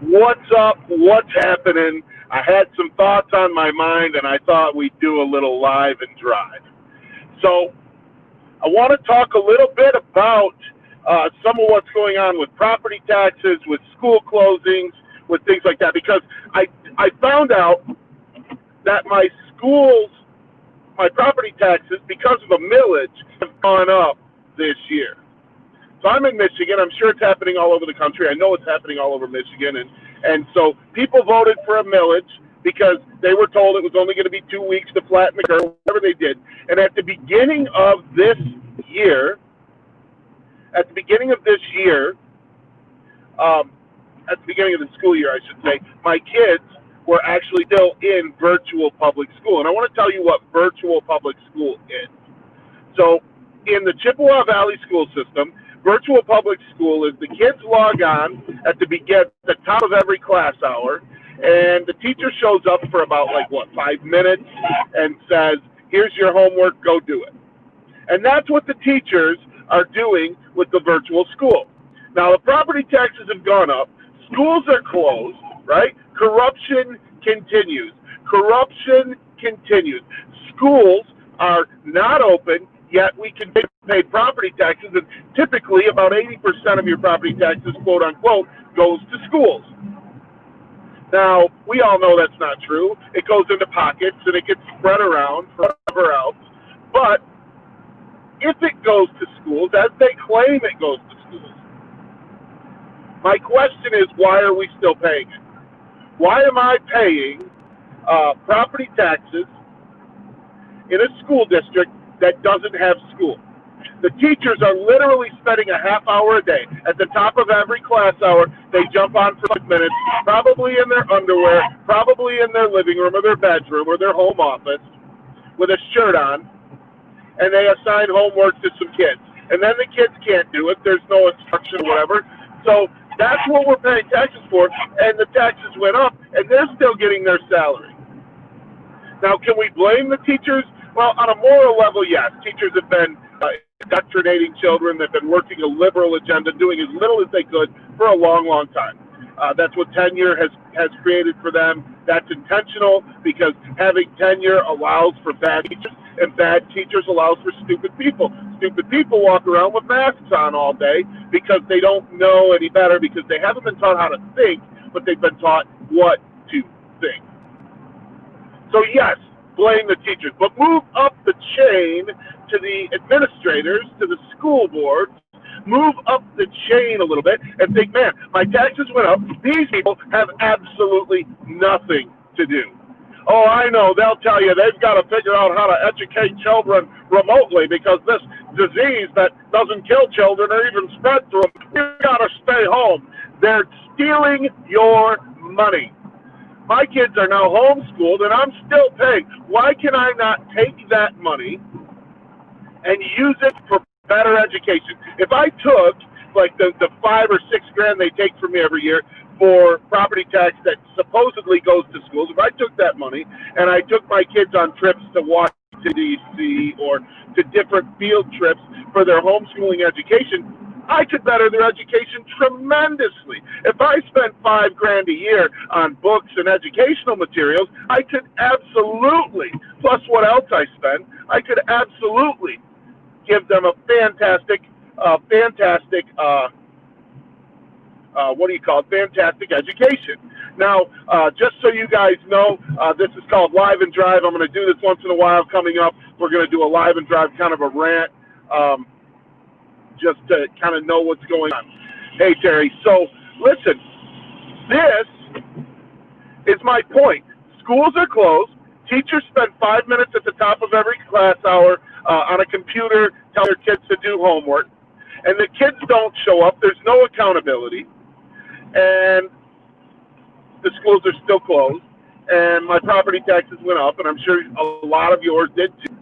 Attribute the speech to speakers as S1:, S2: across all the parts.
S1: What's up? What's happening? I had some thoughts on my mind, and I thought we'd do a little live and drive. So I want to talk a little bit about some of what's going on with property taxes, with school closings, with things like that, because I found out that my property taxes, because of a millage, have gone up this year. So I'm in Michigan. I'm sure it's happening all over the country. I know it's happening all over Michigan. And so people voted for a millage because they were told it was only going to be 2 weeks to flatten the curve, whatever they did. And at the beginning of this year, at the beginning of this year, at the beginning of the school year, I should say, my kids were actually still in virtual public school. And I want to tell you what virtual public school is. So in the Chippewa Valley school system, virtual public school is the kids log on at the top of every class hour, and the teacher shows up for about 5 minutes and says, here's your homework, go do it. And that's what the teachers are doing with the virtual school. Now, the property taxes have gone up, schools are closed, right? Corruption continues. Schools are not open, yet we can pay property taxes, and typically about 80% of your property taxes, quote unquote, goes to schools. Now, we all know that's not true. It goes into pockets and it gets spread around for whatever else. But if it goes to schools, as they claim it goes to schools, my question is, why are we still paying it? Why am I paying property taxes in a school district that doesn't have school? The teachers are literally spending a half hour a day. At the top of every class hour, they jump on for 5 minutes, probably in their underwear, probably in their living room or their bedroom or their home office with a shirt on, and they assign homework to some kids. And then the kids can't do it. There's no instruction or whatever. So that's what we're paying taxes for, and the taxes went up, and they're still getting their salary. Now, can we blame the teachers? Well, on a moral level, yes. Teachers have been indoctrinating children. They've been working a liberal agenda, doing as little as they could for a long, long time. That's what tenure has created for them. That's intentional, because having tenure allows for bad teachers, and bad teachers allows for stupid people. Stupid people walk around with masks on all day because they don't know any better, because they haven't been taught how to think, but they've been taught what to think. So yes, blame the teachers, but move up the chain to the administrators, to the school boards. Move up the chain a little bit and think, man, my taxes went up. These people have absolutely nothing to do. Oh, I know, they'll tell you they've got to figure out how to educate children remotely, because this disease that doesn't kill children or even spread through them, we've got to stay home. They're stealing your money. My kids are now homeschooled, and I'm still paying. Why can I not take that money and use it for better education? If I took the $5 or $6 grand they take from me every year for property tax that supposedly goes to schools, if I took that money and I took my kids on trips to Washington, D.C. or to different field trips for their homeschooling education, I could better their education tremendously. If I spent $5 grand a year on books and educational materials, I could absolutely, plus what else I spend, I could absolutely give them a fantastic education. Now, just so you guys know, this is called Live and Drive. I'm going to do this once in a while coming up. We're going to do a Live and Drive, kind of a rant, just to kind of know what's going on. Hey, Terry, so listen, this is my point. Schools are closed. Teachers spend 5 minutes at the top of every class hour on a computer telling their kids to do homework, and the kids don't show up. There's no accountability, and the schools are still closed, and my property taxes went up, and I'm sure a lot of yours did too.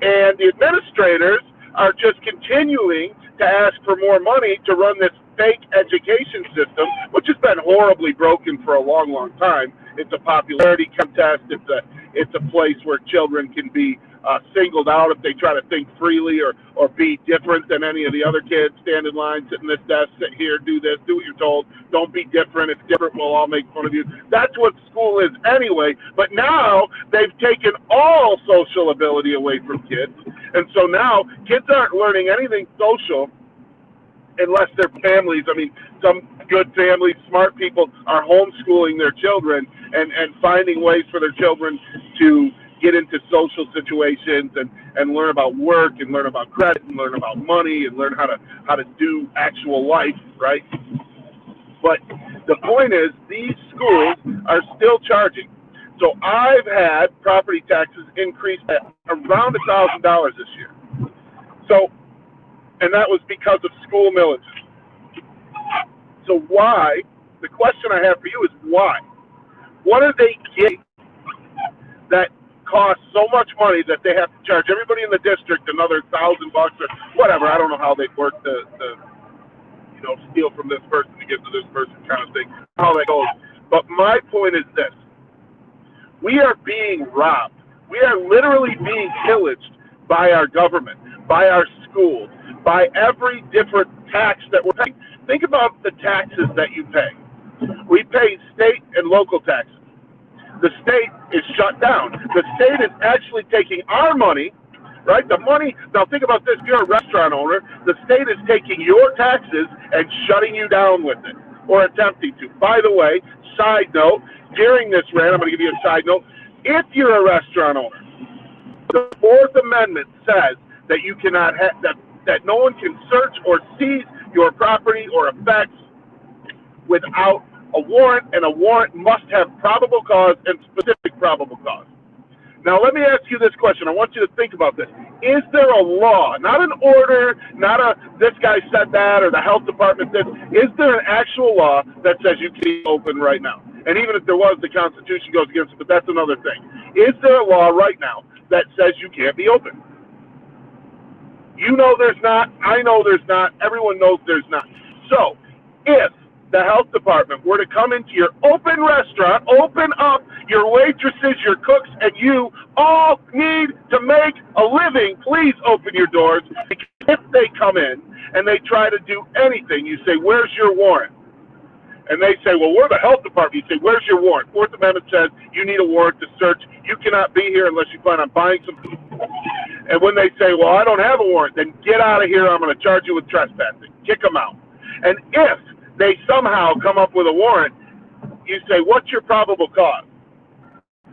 S1: And the administrators are just continuing to ask for more money to run this fake education system, which has been horribly broken for a long, long time. It's a popularity contest. It's a place where children can be singled out if they try to think freely or be different than any of the other kids. Stand in line, sit in this desk, sit here, do this, do what you're told. Don't be different. If different, we'll all make fun of you. That's what school is anyway. But now they've taken all social ability away from kids. And so now kids aren't learning anything social unless their families, I mean, some good families, smart people are homeschooling their children and finding ways for their children to get into social situations and learn about work and learn about credit and learn about money and learn how to do actual life, right? But the point is, these schools are still charging. So I've had property taxes increase at around $1,000 this year. So, and that was because of school millages. So why? The question I have for you is why? What are they getting that costs so much money that they have to charge everybody in the district another $1,000 or whatever? I don't know how they work the steal from this person to give to this person kind of thing, how that goes. But my point is this: we are being robbed. We are literally being pillaged by our government, by our schools, by every different tax that we're paying. Think about the taxes that you pay. We pay state and local taxes. The state is shut down. The state is actually taking our money, right? The money, now think about this, if you're a restaurant owner, the state is taking your taxes and shutting you down with it, or attempting to. By the way, side note, during this rant, I'm going to give you a side note. If you're a restaurant owner, the Fourth Amendment says that you cannot have, that no one can search or seize your property or effects without a warrant, and a warrant must have probable cause and specific probable cause. Now, let me ask you this question. I want you to think about this. Is there a law, not an order, not a this guy said that or the health department did, is there an actual law that says you can be open right now? And even if there was, the Constitution goes against it, but that's another thing. Is there a law right now that says you can't be open? You know there's not. I know there's not. Everyone knows there's not. So, if the health department were to come into your open restaurant, open up your waitresses, your cooks, and you all need to make a living, please open your doors. Because if they come in and they try to do anything, you say, where's your warrant? And they say, well, we're the health department. You say, where's your warrant? Fourth Amendment says you need a warrant to search. You cannot be here unless you plan on buying some food. And when they say, well, I don't have a warrant, then get out of here. I'm going to charge you with trespassing. Kick them out. And if they somehow come up with a warrant, you say, what's your probable cause?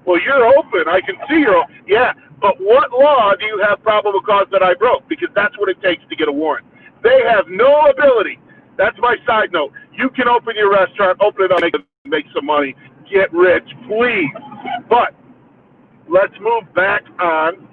S1: Well, you're open. I can see you're open. Yeah, but what law do you have probable cause that I broke? Because that's what it takes to get a warrant. They have no ability. That's my side note. You can open your restaurant, open it up, make some money, get rich, please. But let's move back on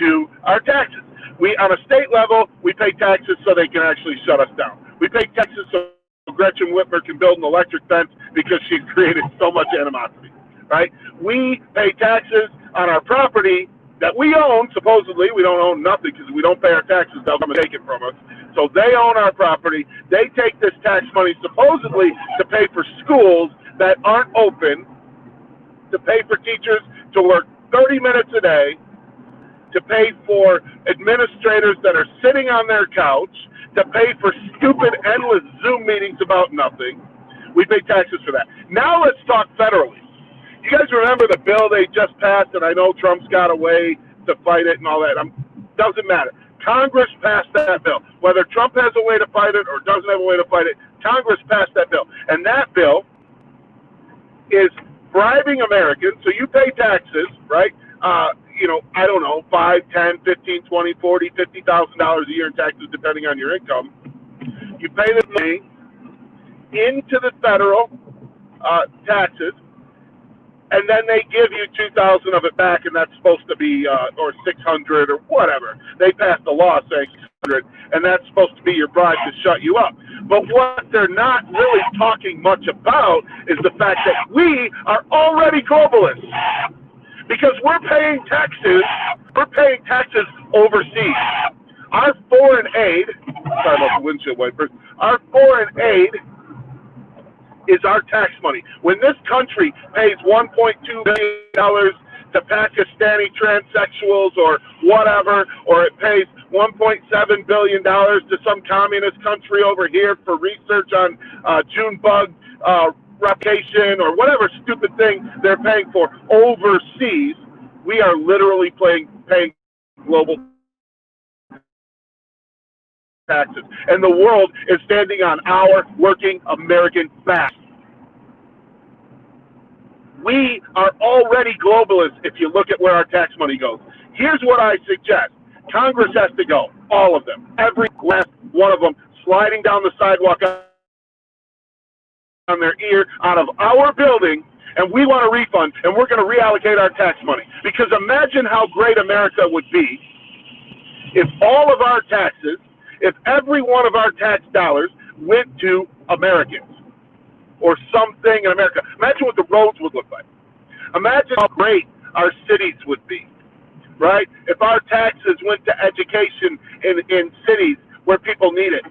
S1: to our taxes. We, on a state level, we pay taxes so they can actually shut us down. We pay taxes so Gretchen Whitmer can build an electric fence because she created so much animosity, right? We pay taxes on our property that we own. Supposedly, we don't own nothing because we don't pay our taxes. They'll come and take it from us. So they own our property. They take this tax money supposedly to pay for schools that aren't open, to pay for teachers to work 30 minutes a day, to pay for administrators that are sitting on their couch, to pay for stupid, endless Zoom meetings about nothing. We pay taxes for that. Now let's talk federally. You guys remember the bill they just passed, and I know Trump's got a way to fight it and all that. Doesn't matter. Congress passed that bill. Whether Trump has a way to fight it or doesn't have a way to fight it, Congress passed that bill. And that bill is bribing Americans, so you pay taxes, right? I don't know, $5, $10, $15, $20, $40, $50,000 a year in taxes, depending on your income. You pay this money into the federal taxes, and then they give you $2,000 of it back, and that's supposed to be, or $600 or whatever. They passed a law saying $600, and that's supposed to be your bribe to shut you up. But what they're not really talking much about is the fact that we are already globalists. Because we're paying taxes overseas. Our foreign aid, sorry about the windshield wipers, our foreign aid is our tax money. When this country pays $1.2 billion to Pakistani transsexuals or whatever, or it pays $1.7 billion to some communist country over here for research on June bug replication or whatever stupid thing they're paying for overseas, we are literally paying global taxes. And the world is standing on our working American backs. We are already globalists if you look at where our tax money goes. Here's what I suggest. Congress has to go. All of them. Every last one of them sliding down the sidewalk on their ear out of our building, and we want a refund, and we're going to reallocate our tax money. Because imagine how great America would be if all of our taxes, if every one of our tax dollars went to Americans or something in America. Imagine what the roads would look like. Imagine how great our cities would be, right? If our taxes went to education in cities where people need it.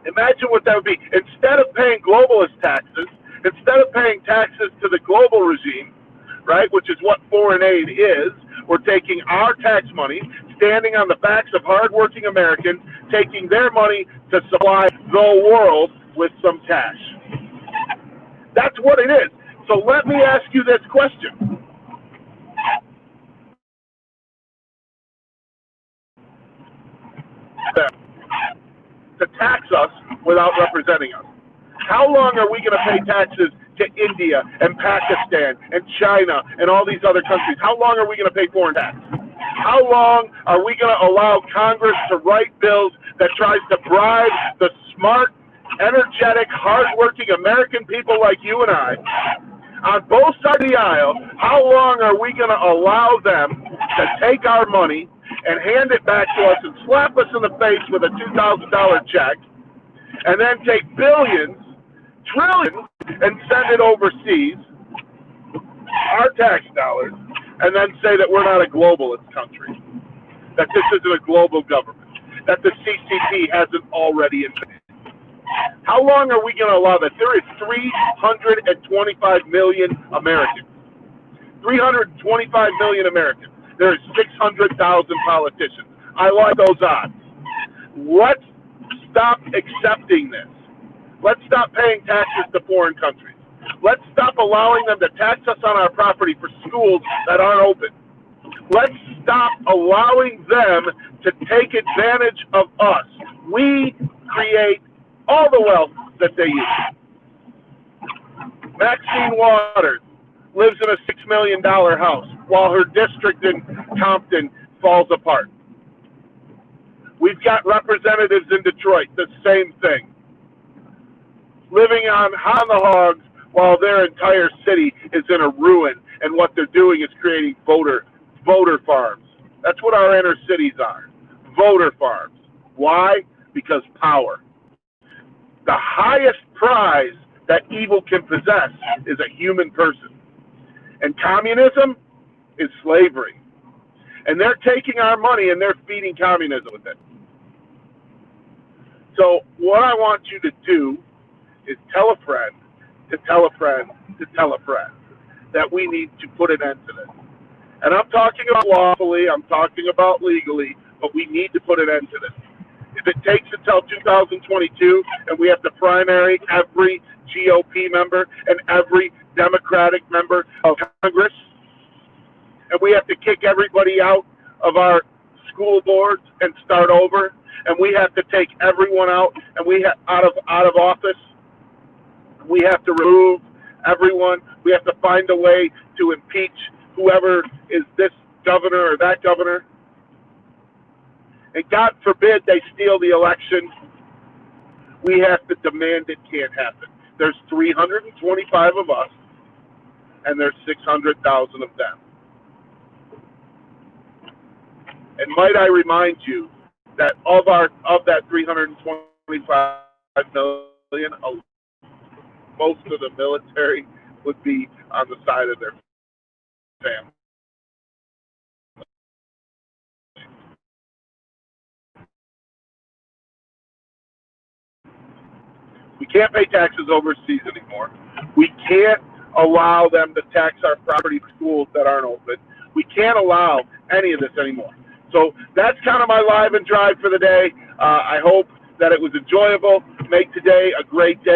S1: Imagine what that would be. Instead of paying globalist taxes, instead of paying taxes to the global regime, right, which is what foreign aid is, we're taking our tax money, standing on the backs of hardworking Americans, taking their money to supply the world with some cash. That's what it is. So let me ask you this question. To tax us without representing us. How long are we going to pay taxes to India and Pakistan and China and all these other countries? How long are we going to pay foreign tax? How long are we going to allow Congress to write bills that tries to bribe the smart, energetic, hardworking American people like you and I on both sides of the aisle? How long are we going to allow them to take our money and hand it back to us and slap us in the face with a $2,000 check and then take billions, trillions, and send it overseas, our tax dollars, and then say that we're not a globalist country, that this isn't a global government, that the CCP hasn't already invented? How long are we going to allow that? There is 325 million Americans. 325 million Americans. There is 600,000 politicians. I like those odds. Let's stop accepting this. Let's stop paying taxes to foreign countries. Let's stop allowing them to tax us on our property for schools that aren't open. Let's stop allowing them to take advantage of us. We create all the wealth that they use. Maxine Waters lives in a $6 million house while her district in Compton falls apart. We've got representatives in Detroit, the same thing, living on the hogs while their entire city is in a ruin, and what they're doing is creating voter farms. That's what our inner cities are, voter farms. Why? Because power. The highest prize that evil can possess is a human person. And communism is slavery. And they're taking our money and they're feeding communism with it. So what I want you to do is tell a friend to tell a friend to tell a friend that we need to put an end to this. And I'm talking about lawfully, I'm talking about legally, but we need to put an end to this. If it takes until 2022 and we have to primary every GOP member and every Democratic member of Congress, and we have to kick everybody out of our school boards and start over, and we have to take everyone out and out of office, we have to remove everyone, we have to find a way to impeach whoever is this governor or that governor, and God forbid they steal the election, we have to demand it can't happen. There's 325 of us, and there's 600,000 of them. And might I remind you that of that 325 million, most of the military would be on the side of their family. We can't pay taxes overseas anymore. We can't allow them to tax our property schools that aren't open. We can't allow any of this anymore. So that's kind of my live and drive for the day. I hope that it was enjoyable. Make today a great day.